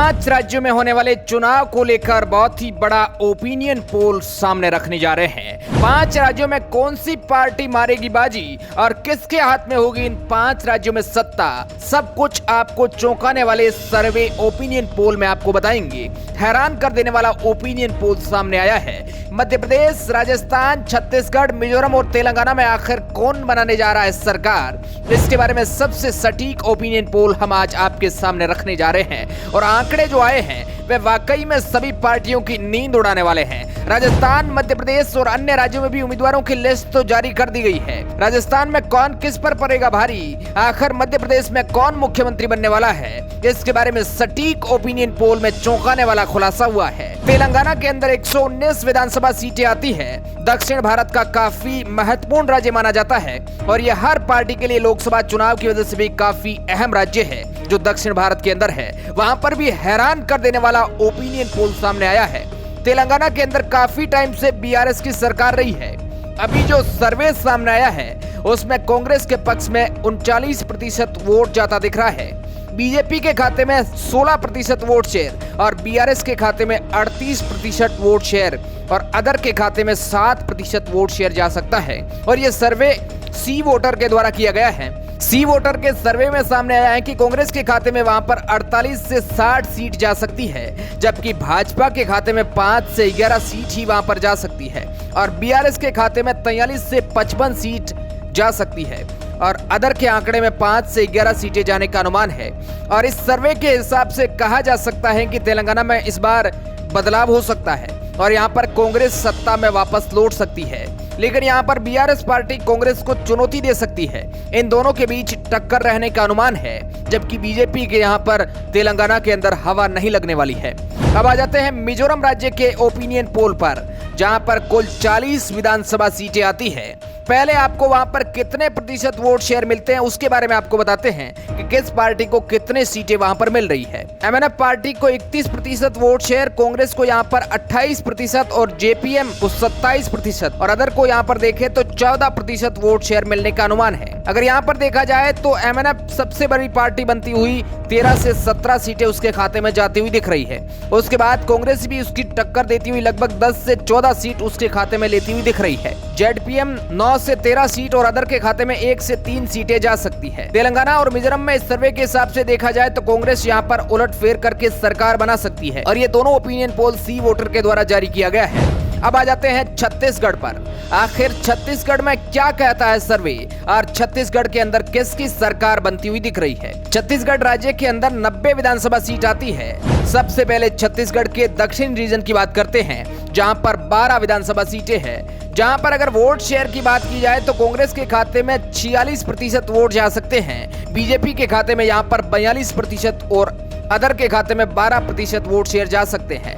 5 राज्यों में होने वाले चुनाव को लेकर बहुत ही बड़ा ओपिनियन पोल सामने रखने जा रहे हैं। 5 राज्यों में कौन सी पार्टी मारेगी बाजी और किसके हाथ में होगी इन 5 राज्यों में सत्ता, सब कुछ आपको चौंकाने वाले सर्वे ओपिनियन पोल में आपको बताएंगे। हैरान कर देने वाला ओपिनियन पोल सामने आया है। मध्य प्रदेश, राजस्थान, छत्तीसगढ़, मिजोरम और तेलंगाना में आखिर कौन बनाने जा रहा है सरकार, इसके बारे में सबसे सटीक ओपिनियन पोल हम आज आपके सामने रखने जा रहे हैं। और आंकड़े जो आए हैं वे वाकई में सभी पार्टियों की नींद उड़ाने वाले हैं। राजस्थान, मध्य प्रदेश और अन्य राज्यों में भी उम्मीदवारों की लिस्ट तो जारी कर दी गई है। राजस्थान में कौन किस पर पड़ेगा भारी, आखिर मध्य प्रदेश में कौन मुख्यमंत्री बनने वाला है, इसके बारे में सटीक ओपिनियन पोल में चौंकाने वाला खुलासा हुआ है। तेलंगाना के अंदर 119 विधानसभा सीटें आती है। दक्षिण भारत का काफी महत्वपूर्ण राज्य माना जाता है और यह हर पार्टी के लिए लोकसभा चुनाव की वजह से भी काफी अहम राज्य है जो दक्षिण भारत के अंदर है। वहां पर भी हैरान कर देने वाला ओपिनियन पोल सामने आया है। तेलंगाना के अंदर काफी टाइम से बीआरएस की सरकार रही है। अभी जो सर्वे सामने आया है उसमें कांग्रेस के पक्ष में 39% वोट जाता दिख रहा है। बीजेपी के खाते में 16% वोट शेयर और बीआरएस के खाते में 38% वोट शेयर और अदर के खाते में 7% वोट शेयर जा सकता है। और ये सर्वे सी वोटर के द्वारा किया गया है। सी वोटर के सर्वे में सामने आया है कि कांग्रेस के खाते में वहां पर 48 से 60 सीट जा सकती है, जबकि भाजपा के खाते में 5 से 11 सीट ही वहां पर जा सकती है और बीआरएस के खाते में 43 से 55 सीट जा सकती है और अदर के आंकड़े में 5 से 11 सीटें जाने का अनुमान है। और इस सर्वे के हिसाब से कहा जा सकता है कि तेलंगाना में इस बार बदलाव हो सकता है और यहाँ पर कांग्रेस सत्ता में वापस लौट सकती है, लेकिन यहाँ पर बीआरएस पार्टी कांग्रेस को चुनौती दे सकती है। इन दोनों के बीच टक्कर रहने का अनुमान है, जबकि बीजेपी के यहाँ पर तेलंगाना के अंदर हवा नहीं लगने वाली है। अब आ जाते हैं मिजोरम राज्य के ओपिनियन पोल पर, जहां पर कुल 40 विधानसभा सीटें आती है। पहले आपको वहां पर कितने प्रतिशत वोट शेयर मिलते हैं उसके बारे में आपको बताते हैं कि किस पार्टी को कितने सीटें वहां पर मिल रही है। एमएनएफ पार्टी को 31% वोट शेयर, कांग्रेस को यहां पर 28% और जेपीएम को 27% और अदर को यहां पर देखें तो 14% वोट शेयर मिलने का अनुमान है। अगर यहां पर देखा जाए तो एमएनएफ सबसे बड़ी पार्टी बनती हुई 13 से 17 सीटें उसके खाते में जाती हुई दिख रही है। उसके बाद कांग्रेस भी उसकी टक्कर देती हुई लगभग 10 से 14 सीट उसके खाते में लेती हुई दिख रही है। जेडपीएम 9 से 13 सीट और अदर के खाते में 1 से 3 सीटें जा सकती है। तेलंगाना और मिजोरम में इस सर्वे के हिसाब से देखा जाए तो कांग्रेस यहाँ पर उलटफेर करके सरकार बना सकती है और ये दोनों ओपिनियन पोल सी वोटर के द्वारा जारी किया गया है। अब आ जाते हैं छत्तीसगढ़ पर। आखिर छत्तीसगढ़ में क्या कहता है सर्वे और छत्तीसगढ़ के अंदर किसकी सरकार बनती हुई दिख रही है। छत्तीसगढ़ राज्य के अंदर 90 विधानसभा सीट आती है। सबसे पहले छत्तीसगढ़ के दक्षिण रीजन की बात करते हैं, जहां पर 12 विधानसभा सीटें हैं। जहां पर अगर वोट शेयर की बात की जाए तो कांग्रेस के खाते में 46% वोट जा सकते हैं, बीजेपी के खाते में यहां पर 42% और अदर के खाते में 12% वोट शेयर जा सकते हैं।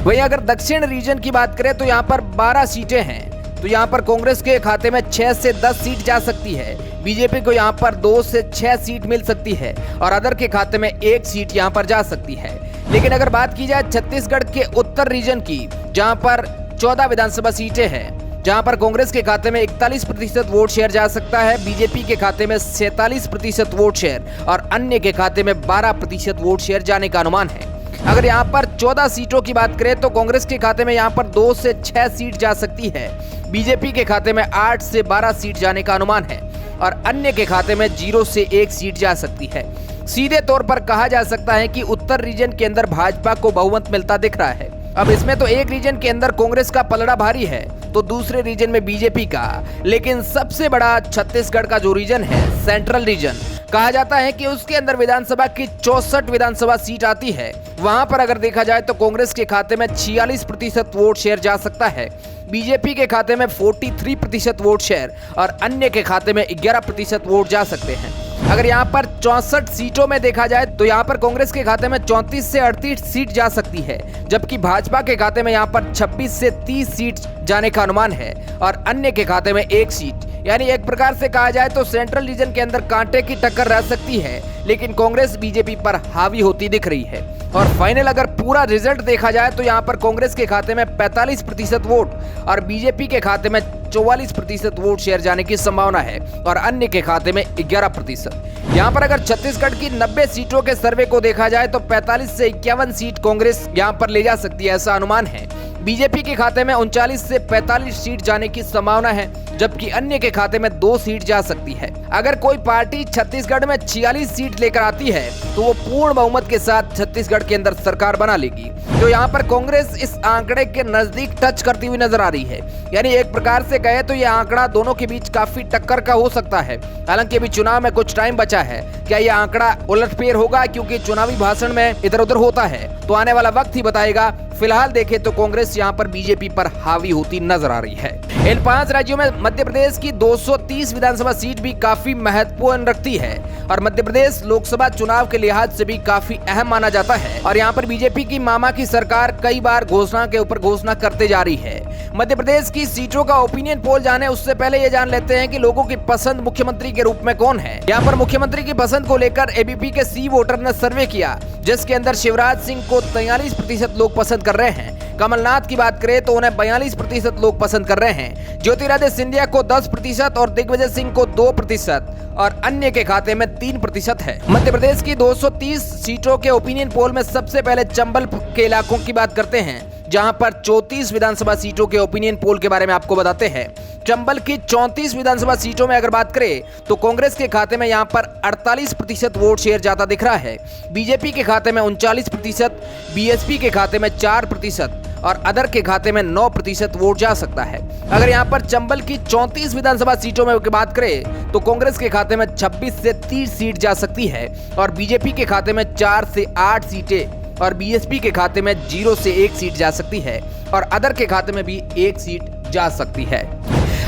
वहीं अगर दक्षिण रीजन की बात करें तो यहाँ पर 12 सीटें हैं, तो यहाँ पर कांग्रेस के खाते में 6 से 10 सीट जा सकती है, बीजेपी को यहाँ पर 2 से 6 सीट मिल सकती है और अदर के खाते में 1 सीट यहाँ पर जा सकती है। लेकिन अगर बात की जाए छत्तीसगढ़ के उत्तर रीजन की, जहाँ पर 14 विधानसभा सीटें हैं, जहाँ पर कांग्रेस के खाते में 41% वोट शेयर जा सकता है, बीजेपी के खाते में 47% वोट शेयर और अन्य के खाते में 12% वोट शेयर जाने का अनुमान है। अगर यहाँ पर 14 सीटों की बात करें तो कांग्रेस के खाते में यहाँ पर 2 से 6 सीट जा सकती है, बीजेपी के खाते में 8 से 12 सीट जाने का अनुमान है और अन्य के खाते में 0 से 1 सीट जा सकती है। सीधे तौर पर कहा जा सकता है कि उत्तर रीजन के अंदर भाजपा को बहुमत मिलता दिख रहा है। अब इसमें तो एक रीजन के अंदर कांग्रेस का पलड़ा भारी है तो दूसरे रीजन में बीजेपी का, लेकिन सबसे बड़ा छत्तीसगढ़ का जो रीजन है, सेंट्रल रीजन, कहा जाता है कि उसके अंदर विधानसभा की 64 विधानसभा सीट आती है। वहां पर अगर देखा जाए तो कांग्रेस के खाते में 46% वोट शेयर जा सकता है, बीजेपी के खाते में 43% वोट शेयर और अन्य के खाते में 11% वोट जा सकते हैं। अगर यहाँ पर 64 सीटों में देखा जाए तो यहाँ पर कांग्रेस के खाते में 34 से 38 सीट जा सकती है, जबकि भाजपा के खाते में यहाँ पर 26 से 30 सीट जाने का अनुमान है और अन्य के खाते में 1 सीट। यानी एक प्रकार से कहा जाए तो सेंट्रल रीजन के अंदर कांटे की टक्कर रह सकती है, लेकिन कांग्रेस बीजेपी पर हावी होती दिख रही है। और फाइनल अगर पूरा रिजल्ट देखा जाए तो यहाँ पर कांग्रेस के खाते में 45% वोट और बीजेपी के खाते में 44% वोट शेयर जाने की संभावना है और अन्य के खाते में 11%। यहाँ पर अगर छत्तीसगढ़ की 90 सीटों के सर्वे को देखा जाए तो 45 से 51 सीट कांग्रेस यहाँ पर ले जा सकती है, ऐसा अनुमान है। बीजेपी के खाते में 39 से 45 सीट जाने की संभावना है, जबकि अन्य के खाते में 2 सीट जा सकती है। अगर कोई पार्टी छत्तीसगढ़ में 46 सीट लेकर आती है तो वो पूर्ण बहुमत के साथ छत्तीसगढ़ के अंदर सरकार बना लेगी। तो यहाँ पर कांग्रेस इस आंकड़े के नजदीक टच करती हुई नजर आ रही है। यानी एक प्रकार से कहे तो ये आंकड़ा दोनों के बीच काफी टक्कर का हो सकता है। हालांकि अभी चुनाव में कुछ टाइम बचा है, क्या ये आंकड़ा उलटफेर होगा, क्योंकि चुनावी भाषण में इधर उधर होता है, तो आने वाला वक्त ही बताएगा। फिलहाल देखें तो कांग्रेस यहाँ पर बीजेपी पर हावी होती नजर आ रही है। इन 5 राज्यों में मध्य प्रदेश की 230 विधानसभा सीट भी काफी महत्वपूर्ण रखती है और मध्य प्रदेश लोकसभा चुनाव के लिहाज से भी काफी अहम माना जाता है। और यहाँ पर बीजेपी की मामा की सरकार कई बार घोषणा के ऊपर घोषणा करते जा रही है। मध्य प्रदेश की सीटों का ओपिनियन पोल जाने उससे पहले ये जान लेते हैं कि लोगों की पसंद मुख्यमंत्री के रूप में कौन है। यहाँ पर मुख्यमंत्री की पसंद को लेकर एबीपी के सी वोटर ने सर्वे किया, जिसके अंदर शिवराज सिंह को 43% लोग पसंद कर रहे हैं। कमलनाथ की बात करें तो उन्हें 42% लोग पसंद कर रहे हैं। ज्योतिरादित्य सिंधिया को 10% और दिग्विजय सिंह को 2% और अन्य के खाते में 3% है। मध्य प्रदेश की 230 सीटों के ओपिनियन पोल में सबसे पहले चंबल के इलाकों की बात करते हैं, जहां पर 34 विधानसभा सीटों के ओपिनियन पोल के बारे में आपको बताते हैं। चंबल की 34 विधानसभा सीटों में अगर बात करें तो कांग्रेस के खाते में यहां पर 48% वोट शेयर जाता दिख रहा है। बीजेपी के खाते में 39%, बीएसपी के खाते में 4% और अदर के खाते में 9% वोट जा सकता है। अगर यहां पर चंबल की 34 विधानसभा सीटों में बात करें तो कांग्रेस के खाते में 26 से 30 सीट जा सकती है और बीजेपी के खाते में 4 से 8 सीटें और बीएसपी के खाते में 0 से 1 सीट जा सकती है और अदर के खाते में भी 1 सीट जा सकती है।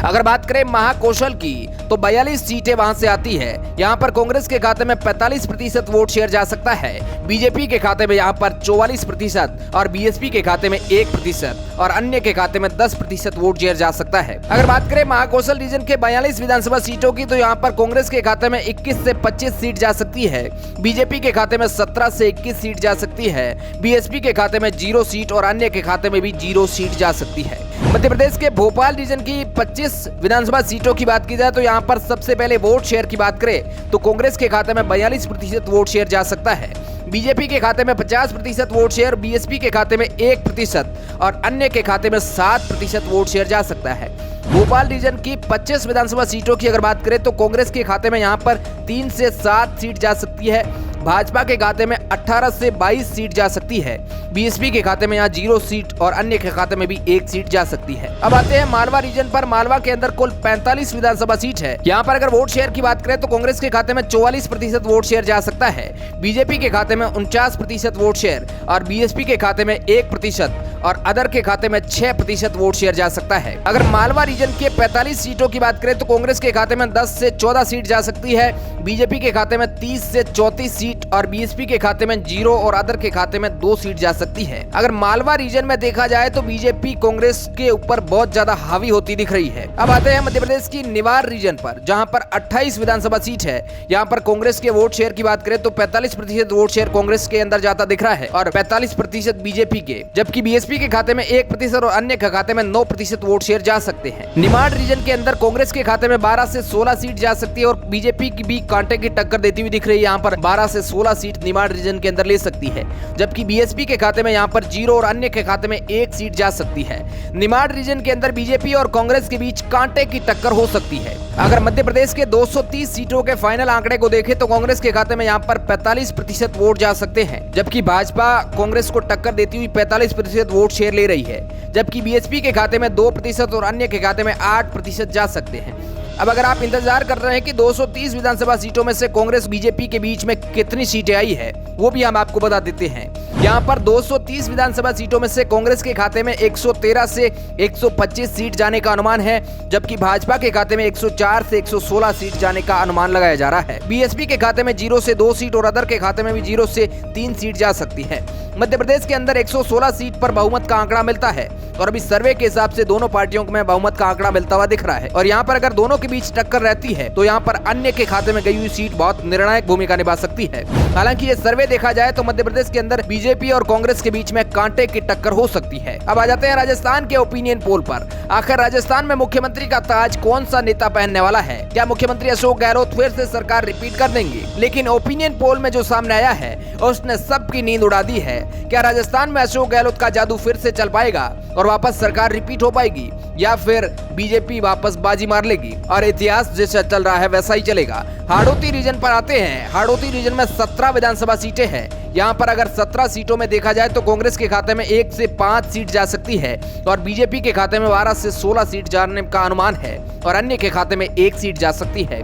अगर बात करें महाकौशल की तो 42 सीटें वहां से आती है। यहां पर कांग्रेस के खाते में 45% वोट शेयर जा सकता है। बीजेपी के खाते में यहां पर 44% और बीएसपी के खाते में 1% और अन्य के खाते में 10% वोट शेयर जा सकता है। अगर बात करें महाकौशल रीजन के 42 विधानसभा सीटों की तो यहां पर कांग्रेस के खाते में 21 से 25 सीट जा सकती है। बीजेपी के खाते में 17 से 21 सीट जा सकती है। बीएसपी के खाते में 0 सीट और अन्य के खाते में भी 0 सीट जा सकती है। मध्य प्रदेश के भोपाल रीजन की 25 विधानसभा सीटों की बात की जाए तो यहाँ पर सबसे पहले वोट शेयर की बात करें तो कांग्रेस के खाते में 42% वोट शेयर जा सकता है। बीजेपी के खाते में 50% वोट शेयर, बीएसपी के खाते में 1% और अन्य के खाते में 7% वोट शेयर जा सकता है। भोपाल रीजन की 25 विधानसभा सीटों की अगर बात करें तो कांग्रेस के खाते में यहाँ पर 3 से 7 सीट जा सकती है। भाजपा के खाते में 18 से 22 सीट जा सकती है। बीएसपी के खाते में यहाँ 0 सीट और अन्य के खाते में भी 1 सीट जा सकती है। अब आते हैं मालवा रीजन पर। मालवा के अंदर कुल 45 विधानसभा सीट है। यहाँ पर अगर वोट शेयर की बात करें तो कांग्रेस के खाते में 44% वोट शेयर जा सकता है। बीजेपी के खाते में 49% वोट शेयर और बीएसपी के खाते में 1% और अदर के खाते में 6% वोट शेयर जा सकता है। अगर मालवा रीजन के 45 सीटों की बात करें तो कांग्रेस के खाते में 10 से 14 सीट जा सकती है। बीजेपी के खाते में 30 से 34 सीट और बीएसपी के खाते में 0 और अदर के खाते में 2 सीट जा सकती है। अगर मालवा रीजन में देखा जाए तो बीजेपी कांग्रेस के ऊपर बहुत ज्यादा हावी होती दिख रही है। अब आते हैं मध्य प्रदेश की निवार रीजन पर, जहां पर 28 विधानसभा सीट है। यहां पर कांग्रेस के वोट शेयर की बात करें तो 45% वोट शेयर कांग्रेस के अंदर जाता दिख रहा है और 45% बीजेपी के, जबकि बीएसपी के खाते में 1% और अन्य के खाते में 9% वोट शेयर जा सकते हैं। निमाड़ रीजन के अंदर कांग्रेस के खाते में 12 से 16 सीट जा सकती है और बीजेपी की भी कांटे की टक्कर देती हुई दिख रही है। यहाँ पर 12 से 16 सीट निमाड़ रीजन के अंदर ले सकती है, जबकि बीएसपी के खाते में यहाँ पर 0 और अन्य के खाते में 1 सीट जा सकती है। निमाड़ रीजन के अंदर बीजेपी और कांग्रेस के बीच कांटे की टक्कर हो सकती है। अगर मध्य प्रदेश के 230 सीटों के फाइनल आंकड़े को देखें तो कांग्रेस के खाते में यहाँ पर 45% वोट जा सकते हैं, जबकि भाजपा कांग्रेस को टक्कर देती हुई 45% वोट शेयर ले रही है, जबकि बीएसपी के खाते में 2% और अन्य के खाते में 8% जा सकते हैं। अब अगर आप इंतजार कर रहे हैं कि 230 विधानसभा सीटों में से कांग्रेस बीजेपी के बीच में कितनी सीटें आई है, वो भी हम आपको बता देते हैं। यहाँ पर 230 विधानसभा सीटों में से कांग्रेस के खाते में 113 से 125 सीट जाने का अनुमान है, जबकि भाजपा के खाते में 104 से 116 सीट जाने का अनुमान लगाया जा रहा है। बीएसपी के खाते में 0 से 2 सीट और अदर के खाते में भी 0 से 3 सीट जा सकती है। मध्य प्रदेश के अंदर 116 सीट पर बहुमत का आंकड़ा मिलता है और अभी सर्वे के हिसाब से दोनों पार्टियों में बहुमत का आंकड़ा मिलता हुआ दिख रहा है। और यहाँ पर अगर दोनों के बीच टक्कर रहती है तो यहाँ पर अन्य के खाते में गई हुई सीट बहुत निर्णायक भूमिका निभा सकती है। हालांकि ये सर्वे देखा जाए तो मध्य प्रदेश के अंदर बीजेपी और कांग्रेस के बीच में कांटे की टक्कर हो सकती है। अब आ जाते हैं राजस्थान के ओपिनियन पोल पर। आखिर राजस्थान में मुख्यमंत्री का ताज कौन सा नेता पहनने वाला है? क्या मुख्यमंत्री अशोक गहलोत फिर से सरकार रिपीट कर देंगे? लेकिन ओपिनियन पोल में जो सामने आया है उसने सबकी नींद उड़ा दी है। क्या राजस्थान में अशोक गहलोत का जादू फिर से चल पाएगा और वापस सरकार रिपीट हो पाएगी, या फिर बीजेपी वापस बाजी मार लेगी और इतिहास जैसा चल रहा है वैसा ही चलेगा? हाड़ौती रीजन पर आते हैं। हाड़ौती रीजन में 17 विधानसभा सीटें हैं। यहाँ पर अगर 17 सीटों में देखा जाए तो कांग्रेस के खाते में 1 से 5 सीट जा सकती है और बीजेपी के खाते में 12 से 16 सीट जाने का अनुमान है और अन्य के खाते में 1 सीट जा सकती है।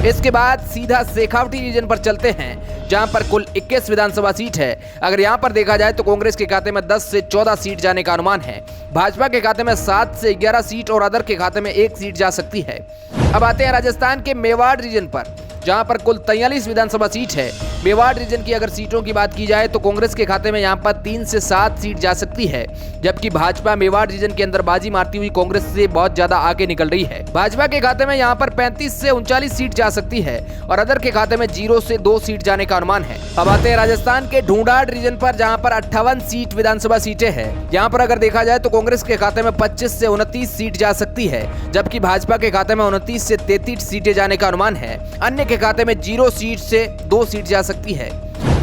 इसके बाद सीधा शेखावटी रीजन पर चलते हैं जहां पर कुल 21 विधानसभा सीट है। अगर यहां पर देखा जाए तो कांग्रेस के खाते में 10 से 14 सीट जाने का अनुमान है, भाजपा के खाते में 7 से 11 सीट और अदर के खाते में 1 सीट जा सकती है। अब आते हैं राजस्थान के मेवाड़ रीजन पर जहां पर कुल 43 विधानसभा सीट है। मेवाड़ रीजन की अगर सीटों की बात की जाए तो कांग्रेस के खाते में यहां पर 3 से 7 सीट जा सकती है, जबकि भाजपा मेवाड़ रीजन के अंदर बाजी मारती हुई कांग्रेस से बहुत ज्यादा आगे निकल रही है। भाजपा के खाते में यहां पर 35 से 39 सीट जा सकती है और अदर के खाते में 0 से 2 सीट जाने का अनुमान है। अब आते हैं राजस्थान के ढूंढाड़ रीजन पर जहां पर 58 सीट विधानसभा सीटें हैं। यहाँ पर अगर देखा जाए तो कांग्रेस के खाते में 25 से 29 सीट जा सकती है, जबकि भाजपा के खाते में 29 से 33 सीटें जाने का अनुमान है। अन्य के खाते में 0 सीट से 2 सीट जा सकती है।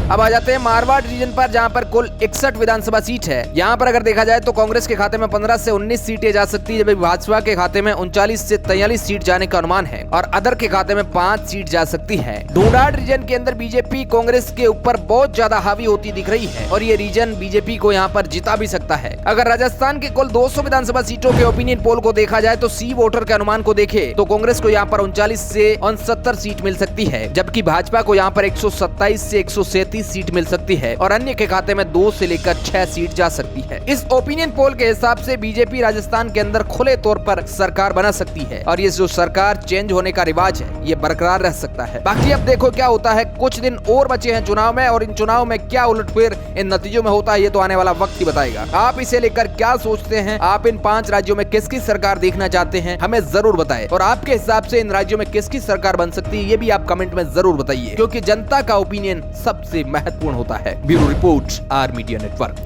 अब आ जाते हैं मारवाड़ रीजन पर जहां पर कुल 61 विधानसभा सीट है। यहां पर अगर देखा जाए तो कांग्रेस के खाते में 15 से 19 सीटें जा सकती है, जबकि भाजपा के खाते में 39 से 43 सीट जाने का अनुमान है और अदर के खाते में 5 सीट जा सकती है। ढूंढाड़ रीजन के अंदर बीजेपी कांग्रेस के ऊपर बहुत ज्यादा हावी होती दिख रही है और ये रीजन बीजेपी को यहाँ पर जिता भी सकता है। अगर राजस्थान के कुल 200 विधानसभा सीटों के ओपिनियन पोल को देखा जाए तो सी वोटर के अनुमान को देखे तो कांग्रेस को यहाँ पर 39 से 69 सीट मिल सकती है, जबकि भाजपा को यहाँ पर 127 से 137 सीट मिल सकती है और अन्य के खाते में 2 से लेकर 6 सीट जा सकती है। इस ओपिनियन पोल के हिसाब से बीजेपी राजस्थान के अंदर खुले तौर पर सरकार बना सकती है और ये जो सरकार चेंज होने का रिवाज है ये बरकरार रह सकता है। बाकी अब देखो क्या होता है। कुछ दिन और बचे हैं चुनाव में और इन चुनाव में क्या उलटफेर इन नतीजों में होता है ये तो आने वाला वक्त ही बताएगा। आप इसे लेकर क्या सोचते हैं? आप इन 5 राज्यों में किसकी सरकार देखना चाहते हैं हमें जरूर बताएं और आपके हिसाब से इन राज्यों में किसकी सरकार बन सकती है ये भी आप कमेंट में जरूर बताइए, क्योंकि जनता का ओपिनियन सबसे महत्वपूर्ण होता है। Bureau report, R media network.